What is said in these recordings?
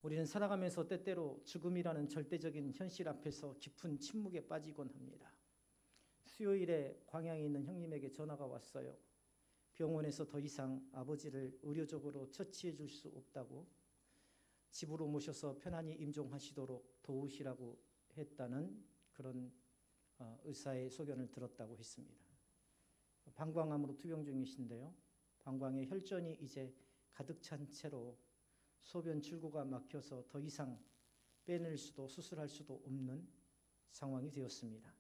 우리는 살아가면서 때때로 죽음이라는 절대적인 현실 앞에서 깊은 침묵에 빠지곤 합니다. 수요일에 광양에 있는 형님에게 전화가 왔어요. 병원에서 더 이상 아버지를 의료적으로 처치해 줄 수 없다고 집으로 모셔서 편안히 임종하시도록 도우시라고 했다는 그런 의사의 소견을 들었다고 했습니다. 방광암으로 투병 중이신데요. 방광에 혈전이 이제 가득 찬 채로 소변 출구가 막혀서 더 이상 빼낼 수도 수술할 수도 없는 상황이 되었습니다.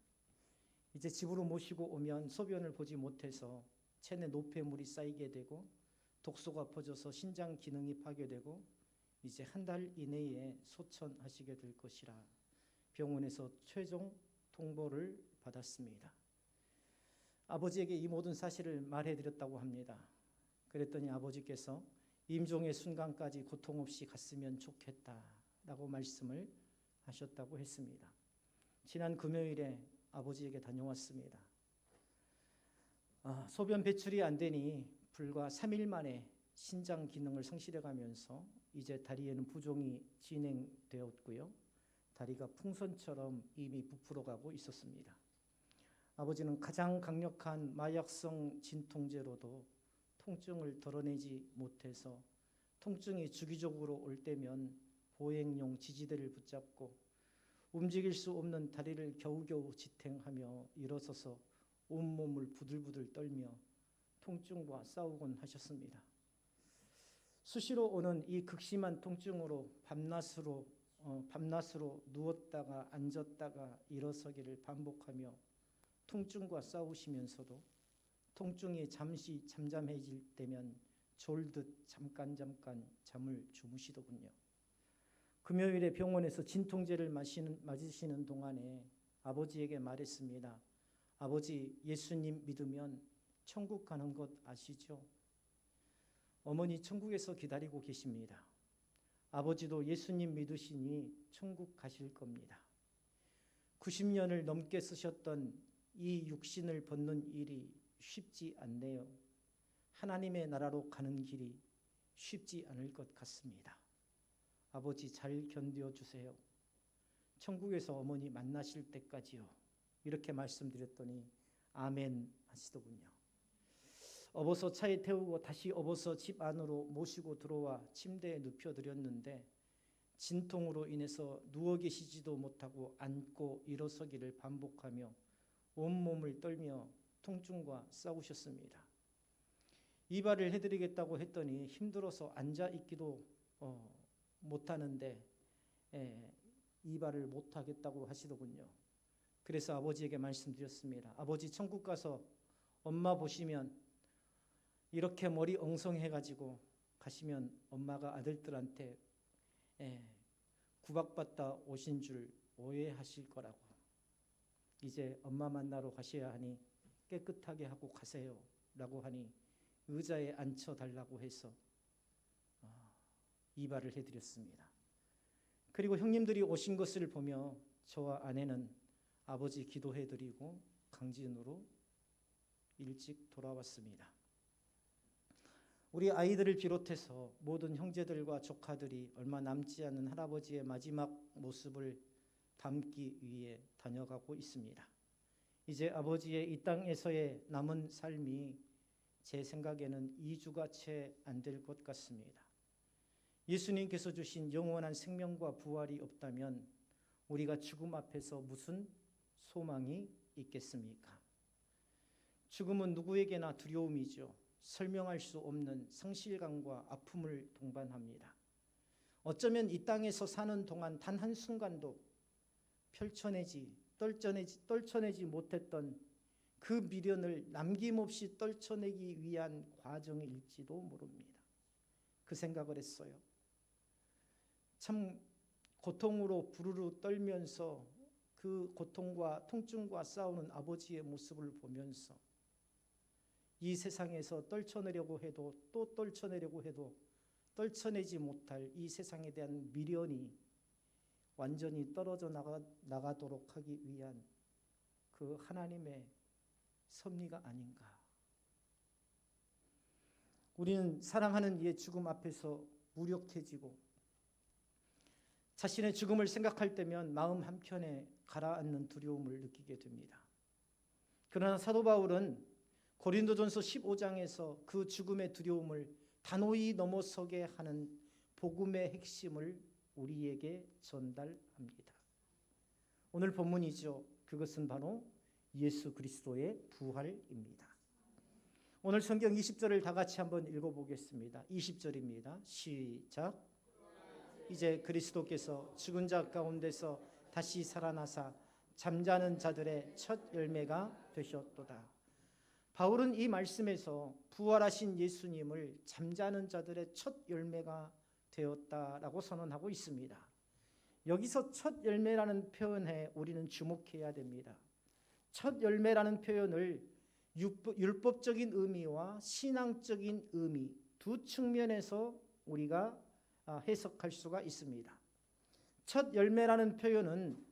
이제 집으로 모시고 오면 소변을 보지 못해서 체내 노폐물이 쌓이게 되고 독소가 퍼져서 신장 기능이 파괴되고 이제 한 달 이내에 소천하시게 될 것이라 병원에서 최종 통보를 받았습니다. 아버지에게 이 모든 사실을 말해드렸다고 합니다. 그랬더니 아버지께서 임종의 순간까지 고통 없이 갔으면 좋겠다라고 말씀을 하셨다고 했습니다. 지난 금요일에 아버지에게 다녀왔습니다. 소변 배출이 안 되니 불과 3일 만에 신장 기능을 상실해가면서 이제 다리에는 부종이 진행되었고요. 다리가 풍선처럼 이미 부풀어가고 있었습니다. 아버지는 가장 강력한 마약성 진통제로도 통증을 덜어내지 못해서 통증이 주기적으로 올 때면 보행용 지지대를 붙잡고 움직일 수 없는 다리를 겨우겨우 지탱하며 일어서서 온몸을 부들부들 떨며 통증과 싸우곤 하셨습니다. 수시로 오는 이 극심한 통증으로 밤낮으로 누웠다가 앉았다가 일어서기를 반복하며 통증과 싸우시면서도 통증이 잠시 잠잠해질 때면 졸듯 잠깐 잠을 주무시더군요. 금요일에 병원에서 진통제를 맞으시는 동안에 아버지에게 말했습니다. 아버지, 예수님 믿으면 천국 가는 것 아시죠? 어머니 천국에서 기다리고 계십니다. 아버지도 예수님 믿으시니 천국 가실 겁니다. 90년을 넘게 쓰셨던 이 육신을 벗는 일이 쉽지 않네요. 하나님의 나라로 가는 길이 쉽지 않을 것 같습니다. 아버지 잘 견뎌주세요. 천국에서 어머니 만나실 때까지요. 이렇게 말씀드렸더니 아멘 하시더군요. 업어서 차에 태우고 다시 업어서 집 안으로 모시고 들어와 침대에 눕혀드렸는데 진통으로 인해서 누워 계시지도 못하고 앉고 일어서기를 반복하며 온몸을 떨며 통증과 싸우셨습니다. 이발을 해드리겠다고 했더니 힘들어서 앉아있기도 못하는데 이발을 못하겠다고 하시더군요. 그래서 아버지에게 말씀드렸습니다. 아버지 천국 가서 엄마 보시면 이렇게 머리 엉성해가지고 가시면 엄마가 아들들한테 구박받다 오신 줄 오해하실 거라고. 이제 엄마 만나러 가셔야 하니 깨끗하게 하고 가세요 라고 하니 의자에 앉혀달라고 해서 이발을 해드렸습니다. 그리고 형님들이 오신 것을 보며 저와 아내는 아버지 기도해드리고 강진으로 일찍 돌아왔습니다. 우리 아이들을 비롯해서 모든 형제들과 조카들이 얼마 남지 않은 할아버지의 마지막 모습을 담기 위해 다녀가고 있습니다. 이제 아버지의 이 땅에서의 남은 삶이 제 생각에는 2주가 채 안 될 것 같습니다. 예수님께서 주신 영원한 생명과 부활이 없다면 우리가 죽음 앞에서 무슨 소망이 있겠습니까? 죽음은 누구에게나 두려움이죠. 설명할 수 없는 상실감과 아픔을 동반합니다. 어쩌면 이 땅에서 사는 동안 단 한순간도 떨쳐내지 못했던 그 미련을 남김없이 떨쳐내기 위한 과정일지도 모릅니다. 그 생각을 했어요. 참 고통으로 부르르 떨면서 그 고통과 통증과 싸우는 아버지의 모습을 보면서 이 세상에서 떨쳐내려고 해도 또 떨쳐내려고 해도 떨쳐내지 못할 이 세상에 대한 미련이 완전히 떨어져 나가도록 하기 위한 그 하나님의 섭리가 아닌가. 우리는 사랑하는 이의 죽음 앞에서 무력해지고 자신의 죽음을 생각할 때면 마음 한켠에 가라앉는 두려움을 느끼게 됩니다. 그러나 사도 바울은 고린도전서 15장에서 그 죽음의 두려움을 단호히 넘어서게 하는 복음의 핵심을 우리에게 전달합니다. 오늘 본문이죠. 그것은 바로 예수 그리스도의 부활입니다. 오늘 성경 20절을 다 같이 한번 읽어보겠습니다. 20절입니다. 시작. 이제 그리스도께서 죽은 자 가운데서 다시 살아나사 잠자는 자들의 첫 열매가 되셨도다. 바울은 이 말씀에서 부활하신 예수님을 잠자는 자들의 첫 열매가 되었다라고 선언하고 있습니다. 여기서 첫 열매라는 표현에 우리는 주목해야 됩니다. 첫 열매라는 표현을 율법적인 의미와 신앙적인 의미 두 측면에서 우리가 해석할 수가 있습니다. 첫 열매라는 표현은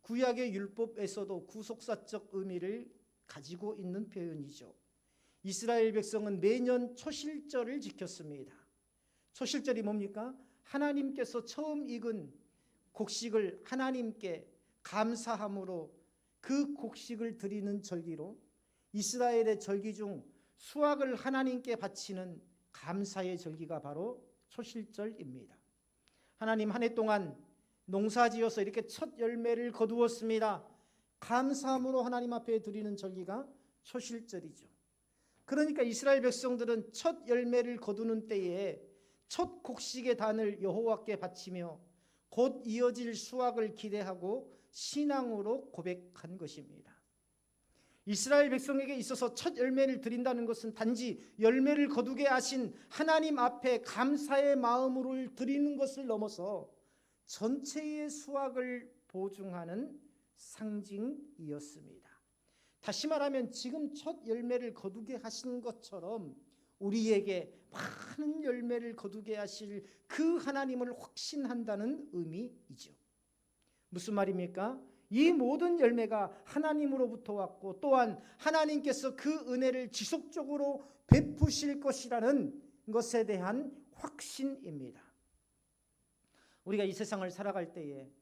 구약의 율법에서도 구속사적 의미를 가지고 있는 표현이죠. 이스라엘 백성은 매년 초실절을 지켰습니다. 초실절이 뭡니까? 하나님께서 처음 익은 곡식을 하나님께 감사함으로 그 곡식을 드리는 절기로 이스라엘의 절기 중 수확을 하나님께 바치는 감사의 절기가 바로 초실절입니다. 하나님 한 해 동안 농사지어서 이렇게 첫 열매를 거두었습니다. 감사함으로 하나님 앞에 드리는 절기가 초실절이죠. 그러니까 이스라엘 백성들은 첫 열매를 거두는 때에 첫 곡식의 단을 여호와께 바치며 곧 이어질 수확을 기대하고 신앙으로 고백한 것입니다. 이스라엘 백성에게 있어서 첫 열매를 드린다는 것은 단지 열매를 거두게 하신 하나님 앞에 감사의 마음으로 드리는 것을 넘어서 전체의 수확을 보증하는 상징이었습니다. 다시 말하면 지금 첫 열매를 거두게 하신 것처럼 우리에게 많은 열매를 거두게 하실 그 하나님을 확신한다는 의미이죠. 무슨 말입니까? 이 모든 열매가 하나님으로부터 왔고 또한 하나님께서 그 은혜를 지속적으로 베푸실 것이라는 것에 대한 확신입니다. 우리가 이 세상을 살아갈 때에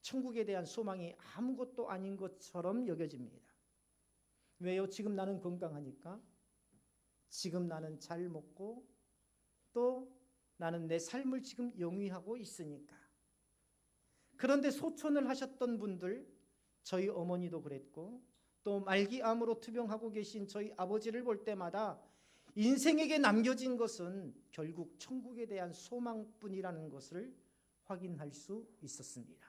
천국에 대한 소망이 아무것도 아닌 것처럼 여겨집니다. 왜요? 지금 나는 건강하니까, 지금 나는 잘 먹고, 또 나는 내 삶을 지금 영위하고 있으니까. 그런데 소천을 하셨던 분들, 저희 어머니도 그랬고 또 말기암으로 투병하고 계신 저희 아버지를 볼 때마다 인생에게 남겨진 것은 결국 천국에 대한 소망뿐이라는 것을 확인할 수 있었습니다.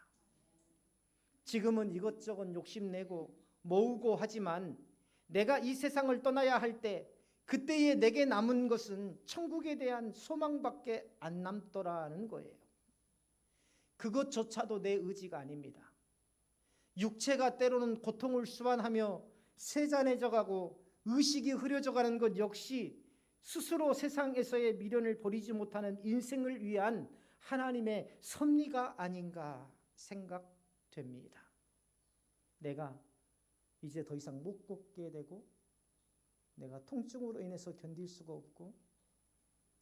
지금은 이것저것 욕심내고 모으고 하지만 내가 이 세상을 떠나야 할 때 그때에 내게 남은 것은 천국에 대한 소망밖에 안 남더라는 거예요. 그것조차도 내 의지가 아닙니다. 육체가 때로는 고통을 수반하며 세잔해져가고 의식이 흐려져가는 것 역시 스스로 세상에서의 미련을 버리지 못하는 인생을 위한 하나님의 섭리가 아닌가 생각됩니다. 내가 이제 더 이상 못 걷게 되고, 내가 통증으로 인해서 견딜 수가 없고,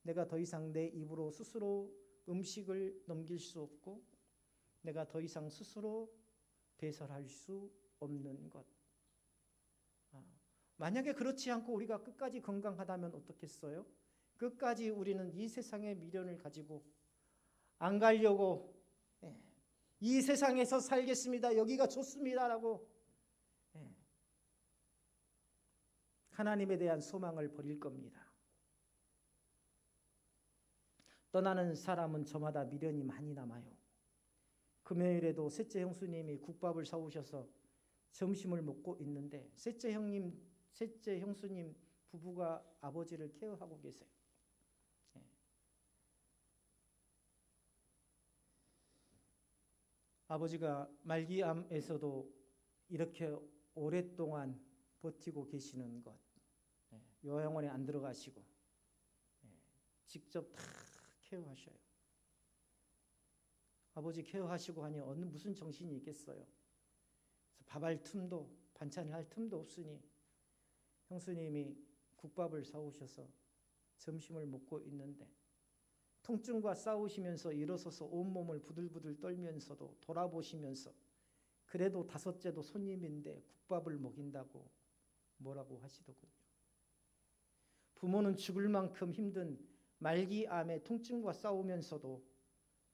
내가 더 이상 내 입으로 스스로 음식을 넘길 수 없고, 내가 더 이상 스스로 배설할 수 없는 것. 만약에 그렇지 않고 우리가 끝까지 건강하다면 어떻겠어요? 끝까지 우리는 이 세상의 미련을 가지고 안 가려고, 이 세상에서 살겠습니다, 여기가 좋습니다라고 하나님에 대한 소망을 버릴 겁니다. 떠나는 사람은 저마다 미련이 많이 남아요. 금요일에도 셋째 형수님이 국밥을 사오셔서 점심을 먹고 있는데 셋째 형수님 부부가 아버지를 케어하고 계세요. 아버지가 말기암에서도 이렇게 오랫동안 버티고 계시는 것, 요양원에 안 들어가시고 직접 다 케어하셔요. 아버지 케어하시고 하니 무슨 정신이 있겠어요. 밥할 틈도 반찬을 할 틈도 없으니 형수님이 국밥을 사오셔서 점심을 먹고 있는데 통증과 싸우시면서 일어서서 온몸을 부들부들 떨면서도 돌아보시면서 그래도 다섯째도 손님인데 국밥을 먹인다고 뭐라고 하시더군요. 부모는 죽을 만큼 힘든 말기암의 통증과 싸우면서도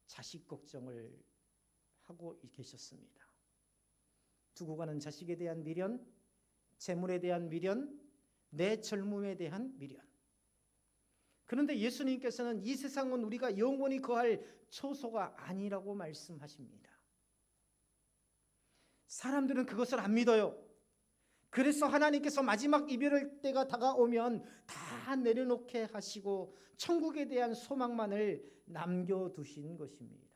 자식 걱정을 하고 계셨습니다. 두고 가는 자식에 대한 미련, 재물에 대한 미련, 내 젊음에 대한 미련. 그런데 예수님께서는 이 세상은 우리가 영원히 거할 처소가 아니라고 말씀하십니다. 사람들은 그것을 안 믿어요. 그래서 하나님께서 마지막 이별의 때가 다가오면 다 내려놓게 하시고 천국에 대한 소망만을 남겨두신 것입니다.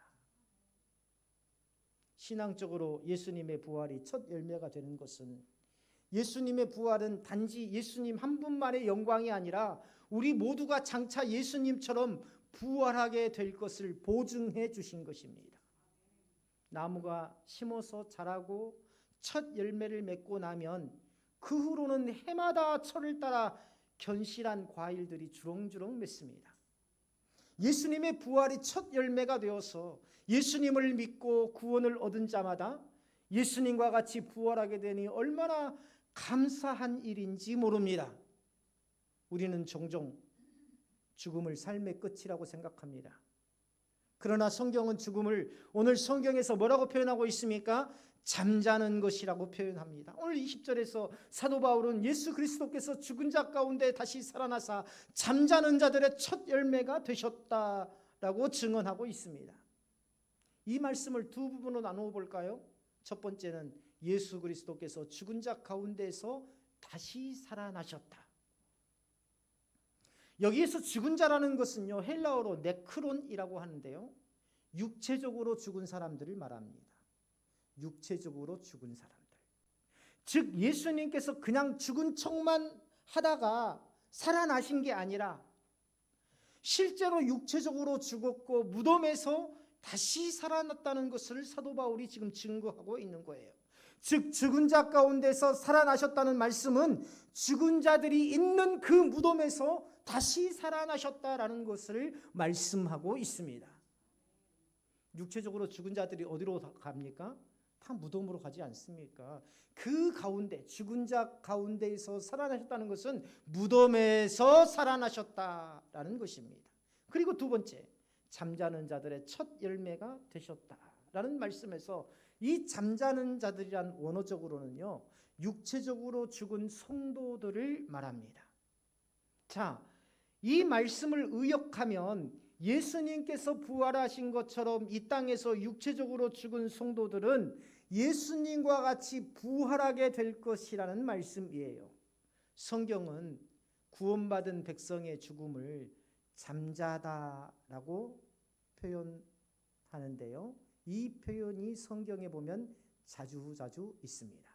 신앙적으로 예수님의 부활이 첫 열매가 되는 것은 예수님의 부활은 단지 예수님 한 분만의 영광이 아니라 우리 모두가 장차 예수님처럼 부활하게 될 것을 보증해 주신 것입니다. 나무가 심어서 자라고 첫 열매를 맺고 나면 그 후로는 해마다 철을 따라 견실한 과일들이 주렁주렁 맺습니다. 예수님의 부활이 첫 열매가 되어서 예수님을 믿고 구원을 얻은 자마다 예수님과 같이 부활하게 되니 얼마나 감사한 일인지 모릅니다. 우리는 종종 죽음을 삶의 끝이라고 생각합니다. 그러나 성경은 죽음을 오늘 성경에서 뭐라고 표현하고 있습니까? 잠자는 것이라고 표현합니다. 오늘 20절에서 사도 바울은 예수 그리스도께서 죽은 자 가운데 다시 살아나사 잠자는 자들의 첫 열매가 되셨다라고 증언하고 있습니다. 이 말씀을 두 부분으로 나누어 볼까요? 첫 번째는 예수 그리스도께서 죽은 자 가운데서 다시 살아나셨다. 여기에서 죽은 자라는 것은요, 헬라어로 네크론이라고 하는데요, 육체적으로 죽은 사람들을 말합니다. 육체적으로 죽은 사람들. 즉 예수님께서 그냥 죽은 척만 하다가 살아나신 게 아니라 실제로 육체적으로 죽었고 무덤에서 다시 살아났다는 것을 사도 바울이 지금 증거하고 있는 거예요. 즉 죽은 자 가운데서 살아나셨다는 말씀은 죽은 자들이 있는 그 무덤에서 다시 살아나셨다라는 것을 말씀하고 있습니다. 육체적으로 죽은 자들이 어디로 갑니까? 다 무덤으로 가지 않습니까? 그 가운데 죽은 자 가운데에서 살아나셨다는 것은 무덤에서 살아나셨다라는 것입니다. 그리고 두 번째, 잠자는 자들의 첫 열매가 되셨다라는 말씀에서 이 잠자는 자들이란 원어적으로는요, 육체적으로 죽은 성도들을 말합니다. 자, 이 말씀을 의역하면 예수님께서 부활하신 것처럼 이 땅에서 육체적으로 죽은 성도들은 예수님과 같이 부활하게 될 것이라는 말씀이에요. 성경은 구원받은 백성의 죽음을 잠자다라고 표현하는데요, 이 표현이 성경에 보면 자주자주 있습니다.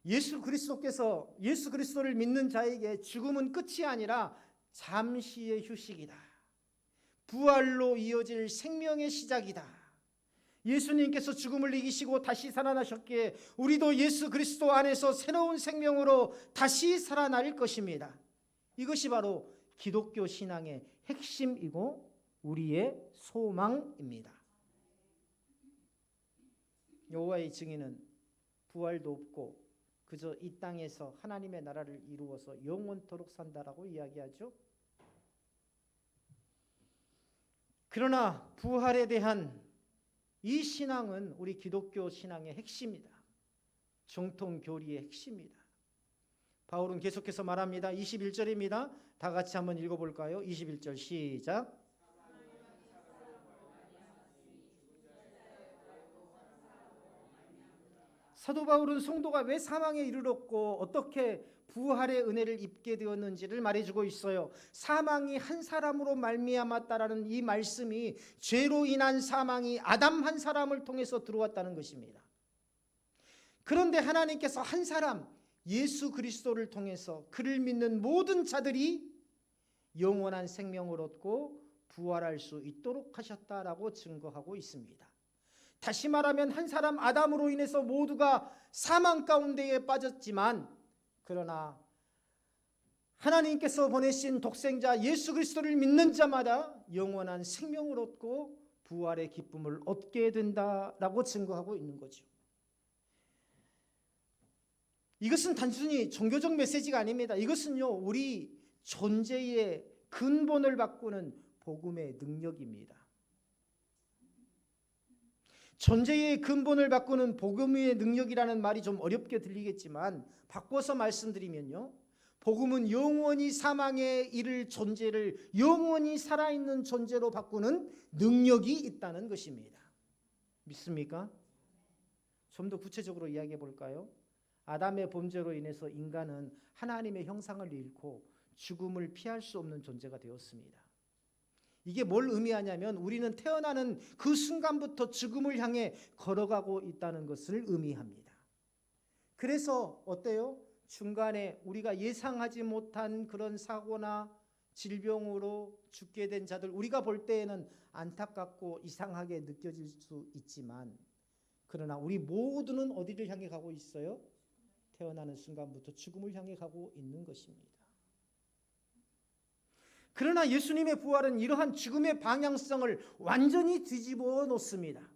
예수 그리스도를 믿는 자에게 죽음은 끝이 아니라 잠시의 휴식이다. 부활로 이어질 생명의 시작이다. 예수님께서 죽음을 이기시고 다시 살아나셨기에 우리도 예수 그리스도 안에서 새로운 생명으로 다시 살아날 것입니다. 이것이 바로 기독교 신앙의 핵심이고 우리의 소망입니다. 여호와의 증인은 부활도 없고 그저 이 땅에서 하나님의 나라를 이루어서 영원토록 산다라고 이야기하죠. 그러나 부활에 대한 이 신앙은 우리 기독교 신앙의 핵심이다. 정통 교리의 핵심이다. 바울은 계속해서 말합니다. 21절입니다. 다 같이 한번 읽어볼까요? 21절 시작. 사도 바울은 성도가 왜 사망에 이르렀고 어떻게 부활의 은혜를 입게 되었는지를 말해주고 있어요. 사망이 한 사람으로 말미암았다라는 이 말씀이 죄로 인한 사망이 아담 한 사람을 통해서 들어왔다는 것입니다. 그런데 하나님께서 한 사람 예수 그리스도를 통해서 그를 믿는 모든 자들이 영원한 생명을 얻고 부활할 수 있도록 하셨다라고 증거하고 있습니다. 다시 말하면 한 사람 아담으로 인해서 모두가 사망 가운데에 빠졌지만 그러나 하나님께서 보내신 독생자 예수 그리스도를 믿는 자마다 영원한 생명을 얻고 부활의 기쁨을 얻게 된다라고 증거하고 있는 거죠. 이것은 단순히 종교적 메시지가 아닙니다. 이것은요, 우리 존재의 근본을 바꾸는 복음의 능력입니다. 존재의 근본을 바꾸는 복음의 능력이라는 말이 좀 어렵게 들리겠지만 바꿔서 말씀드리면요, 복음은 영원히 사망에 이를 존재를 영원히 살아있는 존재로 바꾸는 능력이 있다는 것입니다. 믿습니까? 좀 더 구체적으로 이야기해 볼까요? 아담의 범죄로 인해서 인간은 하나님의 형상을 잃고 죽음을 피할 수 없는 존재가 되었습니다. 이게 뭘 의미하냐면 우리는 태어나는 그 순간부터 죽음을 향해 걸어가고 있다는 것을 의미합니다. 그래서 어때요? 중간에 우리가 예상하지 못한 그런 사고나 질병으로 죽게 된 자들, 우리가 볼 때에는 안타깝고 이상하게 느껴질 수 있지만, 그러나 우리 모두는 어디를 향해 가고 있어요? 태어나는 순간부터 죽음을 향해 가고 있는 것입니다. 그러나 예수님의 부활은 이러한 죽음의 방향성을 완전히 뒤집어 놓습니다.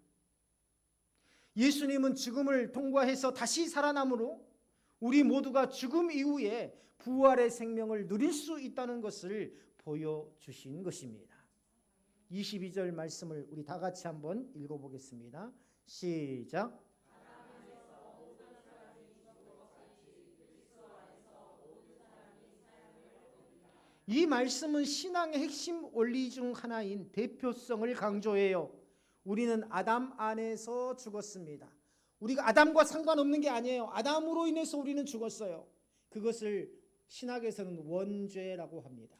예수님은 죽음을 통과해서 다시 살아남으로 우리 모두가 죽음 이후에 부활의 생명을 누릴 수 있다는 것을 보여주신 것입니다. 22절 말씀을 우리 다 같이 한번 읽어보겠습니다. 시작. 이 말씀은 신앙의 핵심 원리 중 하나인 대표성을 강조해요. 우리는 아담 안에서 죽었습니다. 우리가 아담과 상관없는 게 아니에요. 아담으로 인해서 우리는 죽었어요. 그것을 신학에서는 원죄라고 합니다.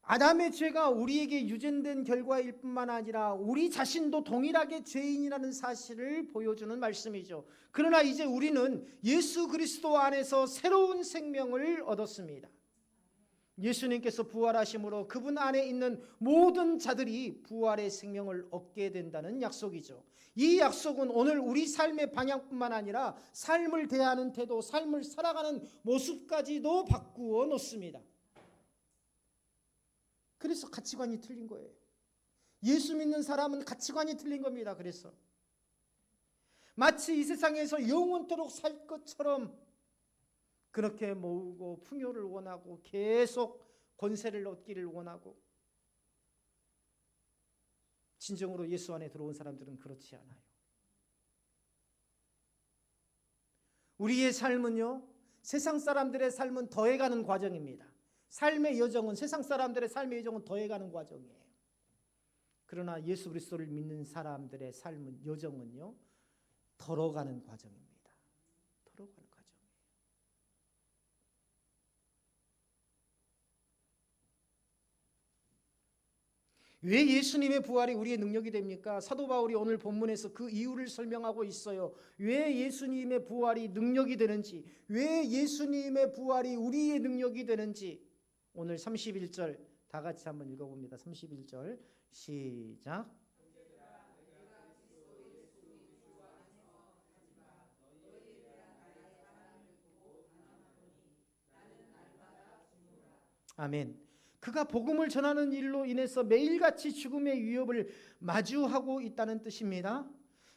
아담의 죄가 우리에게 유전된 결과일 뿐만 아니라 우리 자신도 동일하게 죄인이라는 사실을 보여주는 말씀이죠. 그러나 이제 우리는 예수 그리스도 안에서 새로운 생명을 얻었습니다. 예수님께서 부활하심으로 그분 안에 있는 모든 자들이 부활의 생명을 얻게 된다는 약속이죠. 이 약속은 오늘 우리 삶의 방향뿐만 아니라 삶을 대하는 태도, 삶을 살아가는 모습까지도 바꾸어 놓습니다. 그래서 가치관이 틀린 거예요. 예수 믿는 사람은 가치관이 틀린 겁니다. 그래서 마치 이 세상에서 영원토록 살 것처럼 그렇게 모으고 풍요를 원하고 계속 권세를 얻기를 원하고, 진정으로 예수 안에 들어온 사람들은 그렇지 않아요. 우리의 삶은요, 세상 사람들의 삶은 더해가는 과정입니다. 삶의 여정은, 세상 사람들의 삶의 여정은 더해가는 과정이에요. 그러나 예수 그리스도를 믿는 사람들의 삶은, 여정은요, 덜어가는 과정입니다. 덜어가는 과정이에요. 왜 예수님의 부활이 우리의 능력이 됩니까? 사도 바울이 오늘 본문에서 그 이유를 설명하고 있어요. 왜 예수님의 부활이 능력이 되는지, 왜 예수님의 부활이 우리의 능력이 되는지 오늘 31절 다 같이 한번 읽어봅니다. 31절 시작. 아멘. 그가 복음을 전하는 일로 인해서 매일같이 죽음의 위협을 마주하고 있다는 뜻입니다.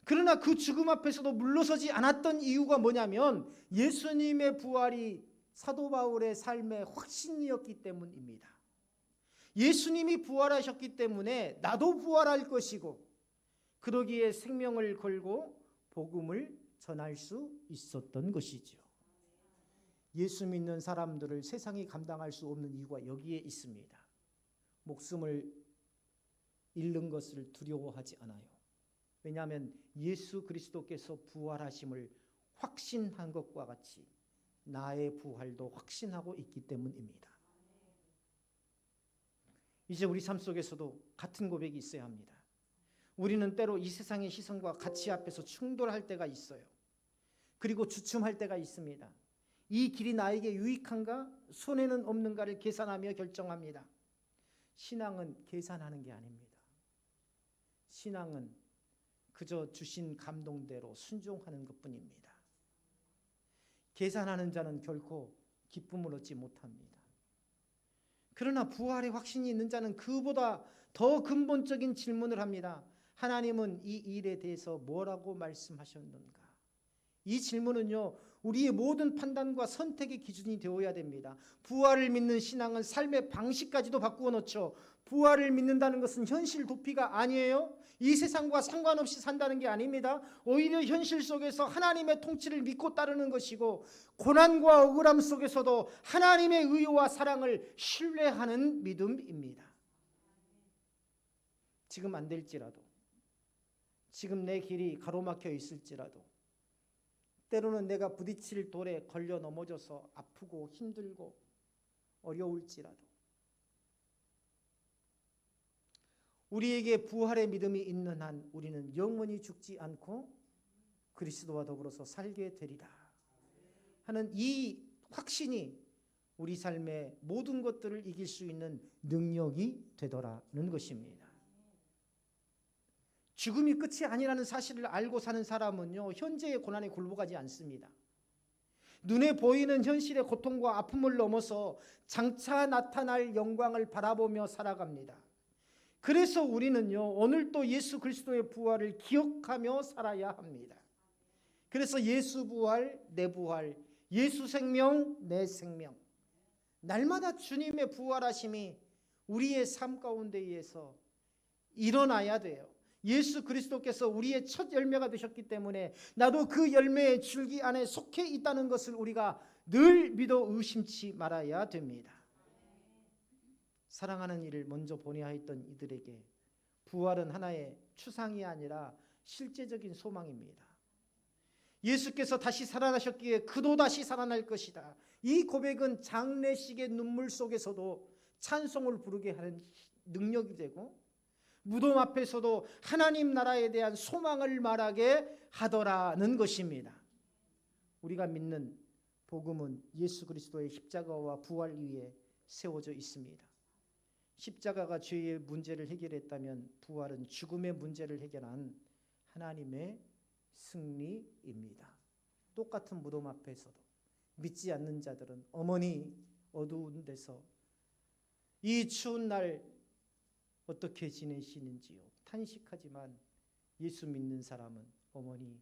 그러나 그 죽음 앞에서도 물러서지 않았던 이유가 뭐냐면 예수님의 부활이 사도 바울의 삶의 확신이었기 때문입니다. 예수님이 부활하셨기 때문에 나도 부활할 것이고, 그러기에 생명을 걸고 복음을 전할 수 있었던 것이죠. 예수 믿는 사람들을 세상이 감당할 수 없는 이유가 여기에 있습니다. 목숨을 잃는 것을 두려워하지 않아요. 왜냐하면 예수 그리스도께서 부활하심을 확신한 것과 같이 나의 부활도 확신하고 있기 때문입니다. 이제 우리 삶 속에서도 같은 고백이 있어야 합니다. 우리는 때로 이 세상의 시선과 가치 앞에서 충돌할 때가 있어요. 그리고 주춤할 때가 있습니다. 이 길이 나에게 유익한가, 손해는 없는가를 계산하며 결정합니다. 신앙은 계산하는 게 아닙니다. 신앙은 그저 주신 감동대로 순종하는 것뿐입니다. 계산하는 자는 결코 기쁨을 얻지 못합니다. 그러나 부활의 확신이 있는 자는 그보다 더 근본적인 질문을 합니다. 하나님은 이 일에 대해서 뭐라고 말씀하셨는가? 이 질문은요, 우리의 모든 판단과 선택의 기준이 되어야 됩니다. 부활을 믿는 신앙은 삶의 방식까지도 바꾸어 놓죠. 부활을 믿는다는 것은 현실 도피가 아니에요. 이 세상과 상관없이 산다는 게 아닙니다. 오히려 현실 속에서 하나님의 통치를 믿고 따르는 것이고, 고난과 억울함 속에서도 하나님의 의와 사랑을 신뢰하는 믿음입니다. 지금 안 될지라도, 지금 내 길이 가로막혀 있을지라도, 때로는 내가 부딪힐 돌에 걸려 넘어져서 아프고 힘들고 어려울지라도 우리에게 부활의 믿음이 있는 한 우리는 영원히 죽지 않고 그리스도와 더불어서 살게 되리라 하는 이 확신이 우리 삶의 모든 것들을 이길 수 있는 능력이 되더라는 것입니다. 죽음이 끝이 아니라는 사실을 알고 사는 사람은요, 현재의 고난에 굴복하지 않습니다. 눈에 보이는 현실의 고통과 아픔을 넘어서 장차 나타날 영광을 바라보며 살아갑니다. 그래서 우리는요, 오늘 또 예수 그리스도의 부활을 기억하며 살아야 합니다. 그래서 예수 부활, 내 부활, 예수 생명, 내 생명, 날마다 주님의 부활하심이 우리의 삶 가운데에서 일어나야 돼요. 예수 그리스도께서 우리의 첫 열매가 되셨기 때문에 나도 그 열매의 줄기 안에 속해 있다는 것을 우리가 늘 믿어 의심치 말아야 됩니다. 사랑하는 이를 먼저 보내하였던 이들에게 부활은 하나의 추상이 아니라 실제적인 소망입니다. 예수께서 다시 살아나셨기에 그도 다시 살아날 것이다. 이 고백은 장례식의 눈물 속에서도 찬송을 부르게 하는 능력이 되고, 무덤 앞에서도 하나님 나라에 대한 소망을 말하게 하더라는 것입니다. 우리가 믿는 복음은 예수 그리스도의 십자가와 부활 위에 세워져 있습니다. 십자가가 죄의 문제를 해결했다면 부활은 죽음의 문제를 해결한 하나님의 승리입니다. 똑같은 무덤 앞에서도 믿지 않는 자들은 어머니 어두운 데서 이 추운 날 어떻게 지내시는지요? 탄식하지만 예수 믿는 사람은 어머니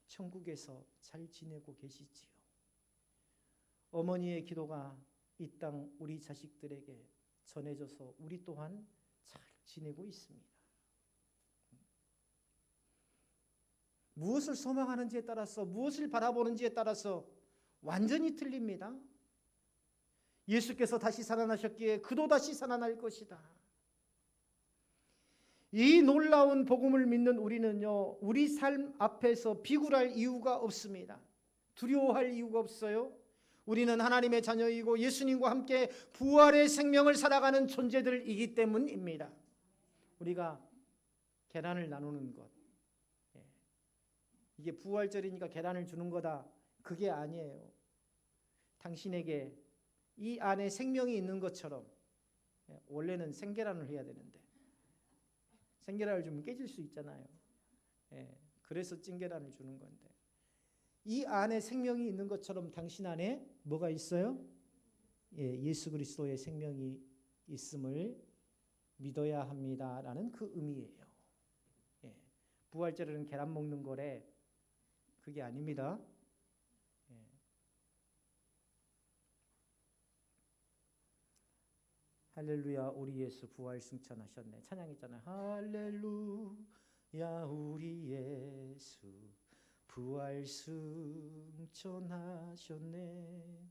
천국에서 잘 지내고 계시지요. 어머니의 기도가 이 땅 우리 자식들에게 전해져서 우리 또한 잘 지내고 있습니다. 무엇을 소망하는지에 따라서, 무엇을 바라보는지에 따라서 완전히 틀립니다. 예수께서 다시 살아나셨기에 그도 다시 살아날 것이다. 이 놀라운 복음을 믿는 우리는요, 우리 삶 앞에서 비굴할 이유가 없습니다. 두려워할 이유가 없어요. 우리는 하나님의 자녀이고 예수님과 함께 부활의 생명을 살아가는 존재들이기 때문입니다. 우리가 계란을 나누는 것, 이게 부활절이니까 계란을 주는 거다, 그게 아니에요. 당신에게 이 안에 생명이 있는 것처럼, 원래는 생계란을 해야 되는데 생계란을 주면 깨질 수 있잖아요. 그래서 찐계란을 주는 건데, 이 안에 생명이 있는 것처럼 당신 안에 뭐가 있어요? 예수 그리스도의 생명이 있음을 믿어야 합니다라는 그 의미예요. 부활절에는 계란 먹는 거래, 그게 아닙니다. 할렐루야 우리 예수 부활 승천하셨네. 찬양했잖아요. 할렐루야 우리 예수 부활 승천하셨네.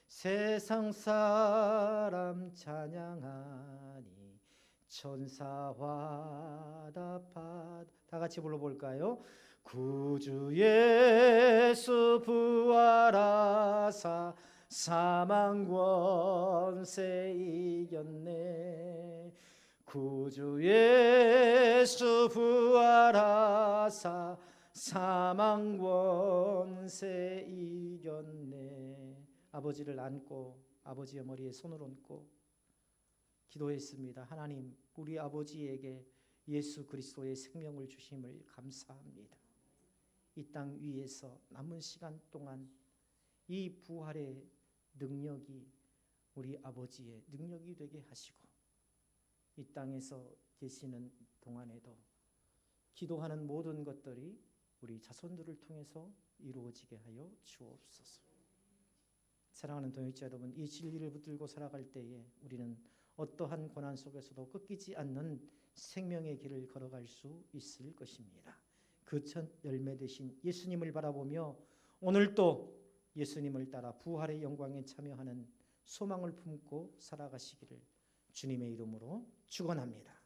세상 사람 찬양하니 천사와 다 같이 불러볼까요? 구주 예수 부활하사 사망 권세 이겼네. 구주 예수 부활하사 사망 권세 이겼네. 아버지를 안고 아버지의 머리에 손을 얹고 기도했습니다. 하나님, 우리 아버지에게 예수 그리스도의 생명을 주심을 감사합니다. 이 땅 위에서 남은 시간 동안 이 부활의 능력이 우리 아버지의 능력이 되게 하시고 이 땅에서 계시는 동안에도 기도하는 모든 것들이 우리 자손들을 통해서 이루어지게 하여 주옵소서. 사랑하는 동역자 여러분, 이 진리를 붙들고 살아갈 때에 우리는 어떠한 고난 속에서도 꺾이지 않는 생명의 길을 걸어갈 수 있을 것입니다. 그 첫 열매 되신 예수님을 바라보며 오늘도 예수님을 따라 부활의 영광에 참여하는 소망을 품고 살아가시기를 주님의 이름으로 축원합니다.